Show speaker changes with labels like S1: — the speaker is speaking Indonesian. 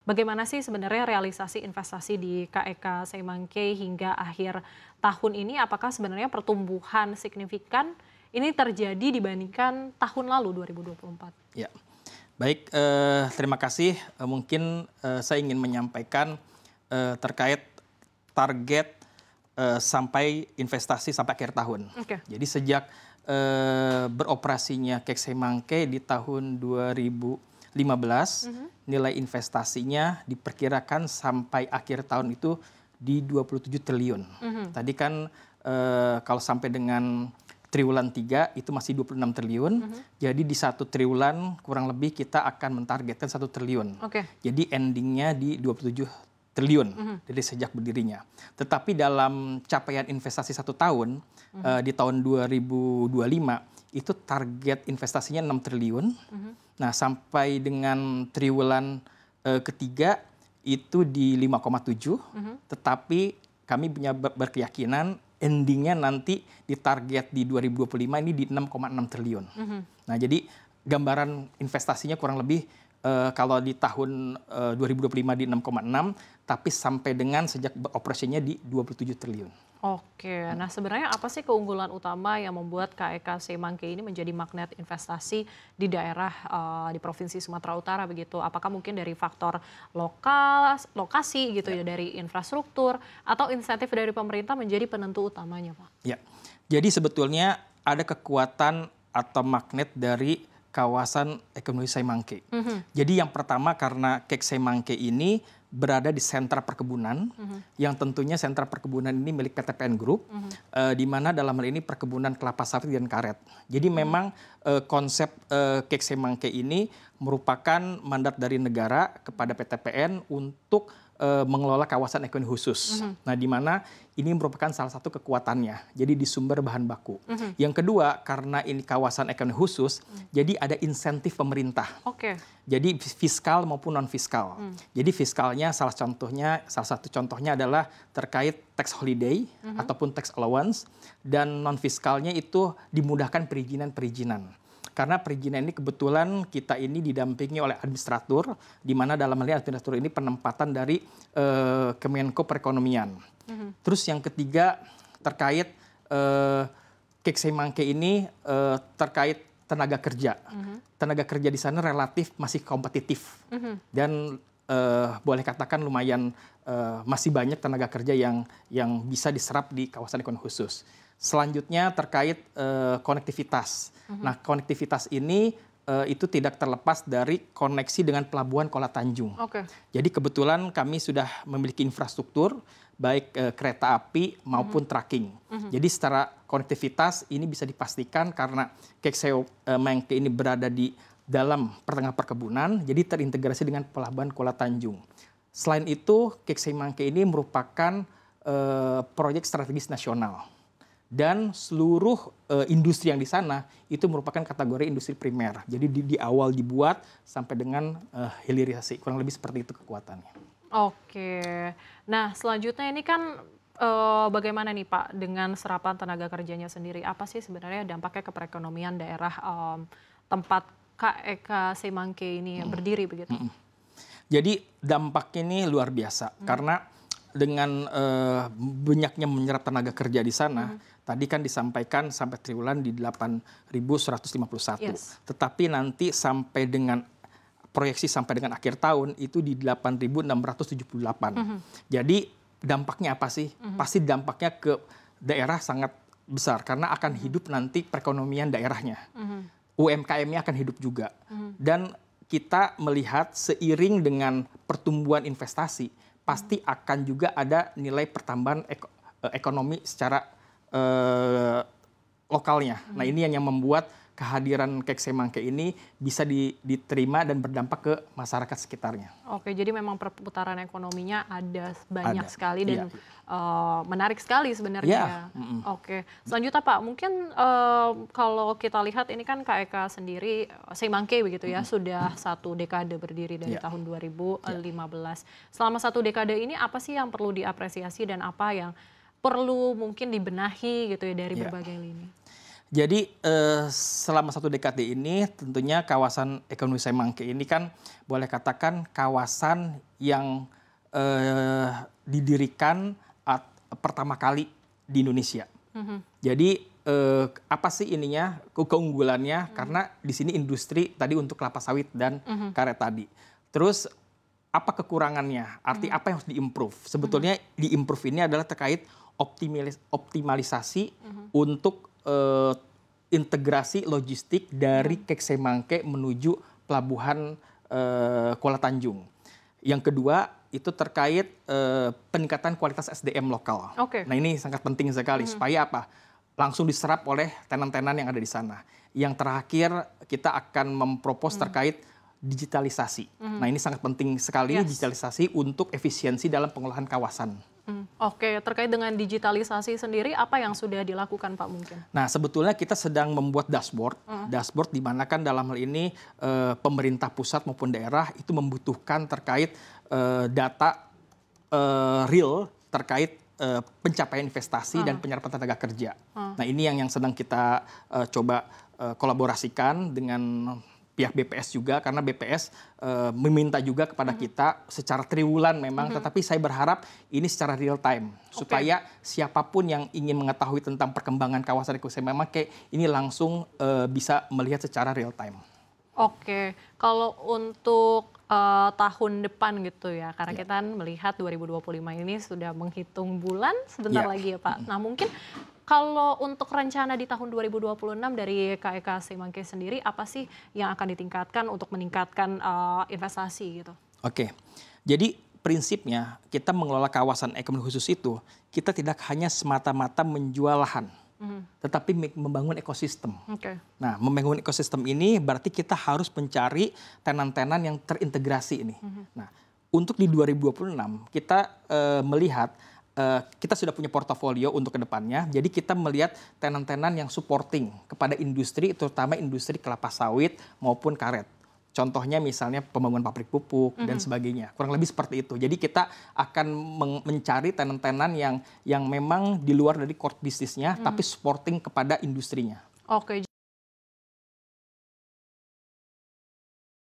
S1: bagaimana sih sebenarnya realisasi investasi di KEK Semangke hingga akhir tahun ini? Apakah sebenarnya pertumbuhan signifikan ini terjadi dibandingkan tahun lalu 2024?
S2: Ya, baik, terima kasih. Mungkin saya ingin menyampaikan terkait target sampai investasi sampai akhir tahun.
S1: Oke.
S2: Jadi sejak beroperasinya KEK Semangke di tahun 2015, nilai investasinya diperkirakan sampai akhir tahun itu di 27 triliun. Tadi kan kalau sampai dengan triwulan 3 itu masih 26 triliun. Jadi di 1 triwulan kurang lebih kita akan mentargetkan 1 triliun. Jadi endingnya di 27 triliun dari sejak berdirinya. Tetapi dalam capaian investasi 1 tahun, di tahun 2025, itu target investasinya 6 triliun. Nah, sampai dengan triwulan ketiga itu di 5,7, tetapi kami punya berkeyakinan endingnya nanti di target di 2025 ini di 6,6 triliun. Nah, jadi gambaran investasinya kurang lebih kalau di tahun 2025 di 6,6, tapi sampai dengan sejak beroperasinya di 27 triliun.
S1: Oke, nah sebenarnya apa sih keunggulan utama yang membuat KEK Semangke ini menjadi magnet investasi di daerah di Provinsi Sumatera Utara begitu? Apakah mungkin dari faktor lokasi gitu ya, dari infrastruktur, atau insentif dari pemerintah menjadi penentu utamanya, Pak?
S2: Ya, jadi sebetulnya ada kekuatan atau magnet dari kawasan ekonomi Semangke. Jadi yang pertama karena KEK Semangke ini berada di sentra perkebunan, yang tentunya sentra perkebunan ini milik PTPN Group, di mana dalam hal ini perkebunan kelapa sawit dan karet. Jadi memang konsep KEK Semangke ini merupakan mandat dari negara kepada PTPN untuk mengelola kawasan ekonomi khusus. Nah, di mana ini merupakan salah satu kekuatannya, jadi di sumber bahan baku. Yang kedua, karena ini kawasan ekonomi khusus, jadi ada insentif pemerintah. Jadi fiskal maupun non-fiskal. Jadi fiskalnya salah satu contohnya adalah terkait tax holiday ataupun tax allowance, dan non-fiskalnya itu dimudahkan perizinan. Karena perizinan ini kebetulan kita ini didampingi oleh administratur, di mana dalam hal ini administratur ini penempatan dari Kemenko Perekonomian. Terus yang ketiga terkait KEK Semangke ini terkait tenaga kerja. Tenaga kerja di sana relatif masih kompetitif dan boleh katakan lumayan masih banyak tenaga kerja yang bisa diserap di kawasan ekonomi khusus. Selanjutnya terkait konektivitas. Nah, konektivitas ini itu tidak terlepas dari koneksi dengan Pelabuhan Kuala Tanjung. Jadi kebetulan kami sudah memiliki infrastruktur baik kereta api maupun trucking. Jadi secara konektivitas ini bisa dipastikan karena KEK Semangke ini berada di dalam pertengahan perkebunan, jadi terintegrasi dengan Pelabuhan Kuala Tanjung. Selain itu, KEK Semangke ini merupakan proyek strategis nasional. Dan seluruh industri yang di sana itu merupakan kategori industri primer. Jadi di awal dibuat sampai dengan hilirisasi. Kurang lebih seperti itu kekuatannya.
S1: Oke. Nah, selanjutnya ini kan bagaimana nih Pak dengan serapan tenaga kerjanya sendiri? Apa sih sebenarnya dampaknya ke perekonomian daerah tempat KEK Semangke ini berdiri begitu?
S2: Jadi dampaknya ini luar biasa karena dengan banyaknya menyerap tenaga kerja di sana, tadi kan disampaikan sampai triwulan di 8.151. Tetapi nanti sampai dengan proyeksi sampai dengan akhir tahun itu di 8.678. Jadi dampaknya apa sih? Pasti dampaknya ke daerah sangat besar karena akan hidup nanti perekonomian daerahnya. UMKM-nya akan hidup juga. Dan kita melihat seiring dengan pertumbuhan investasi, pasti akan juga ada nilai pertambahan ekonomi secara lokalnya. Nah, ini yang membuat kehadiran KEK Semangke ini bisa diterima dan berdampak ke masyarakat sekitarnya.
S1: Oke, jadi memang perputaran ekonominya ada banyak sekali dan menarik sekali sebenarnya. Oke, selanjutnya Pak, mungkin kalau kita lihat ini kan KEK sendiri, Semangke begitu ya, sudah 1 dekade berdiri dari tahun 2015. Selama 1 dekade ini apa sih yang perlu diapresiasi dan apa yang perlu mungkin dibenahi gitu ya dari berbagai lini?
S2: Jadi selama 1 dekade ini tentunya kawasan ekonomi Semangke ini kan boleh katakan kawasan yang didirikan pertama kali di Indonesia. Jadi apa sih ininya keunggulannya? Karena di sini industri tadi untuk kelapa sawit dan karet tadi. Terus apa kekurangannya? Arti apa yang harus diimprove? Sebetulnya diimprove ini adalah terkait optimalisasi untuk integrasi logistik dari Kek Semangke menuju pelabuhan Kuala Tanjung. Yang kedua itu terkait peningkatan kualitas SDM lokal. Nah ini sangat penting sekali supaya apa? Langsung diserap oleh tenan-tenan yang ada di sana. Yang terakhir kita akan mempropos terkait digitalisasi. Nah ini sangat penting sekali digitalisasi untuk efisiensi dalam pengelolaan kawasan.
S1: Oke, terkait dengan digitalisasi sendiri, apa yang sudah dilakukan Pak mungkin?
S2: Nah, sebetulnya kita sedang membuat dashboard. Dashboard di mana kan dalam hal ini pemerintah pusat maupun daerah itu membutuhkan terkait data real terkait pencapaian investasi dan penyerapan tenaga kerja. Nah, ini yang sedang kita coba kolaborasikan dengan pihak BPS juga, karena BPS meminta juga kepada kita secara triwulan memang, tetapi saya berharap ini secara real time, supaya siapapun yang ingin mengetahui tentang perkembangan kawasan ekonomi Semangke ini langsung bisa melihat secara real time.
S1: Oke, kalau untuk tahun depan gitu ya, karena kita melihat 2025 ini sudah menghitung bulan sebentar lagi ya Pak. Nah mungkin kalau untuk rencana di tahun 2026 dari KEK Semangke sendiri, apa sih yang akan ditingkatkan untuk meningkatkan investasi gitu?
S2: Oke, jadi prinsipnya kita mengelola kawasan ekonomi khusus itu, kita tidak hanya semata-mata menjual lahan, tetapi membangun ekosistem. Nah, membangun ekosistem ini berarti kita harus mencari tenan-tenan yang terintegrasi ini. Nah, untuk di 2026 kita melihat kita sudah punya portofolio untuk kedepannya, jadi kita melihat tenan-tenan yang supporting kepada industri, terutama industri kelapa sawit maupun karet. Contohnya misalnya pembangunan pabrik pupuk dan sebagainya, kurang lebih seperti itu. Jadi kita akan mencari tenan-tenan yang memang di luar dari core bisnisnya, tapi supporting kepada industrinya.
S1: Oke.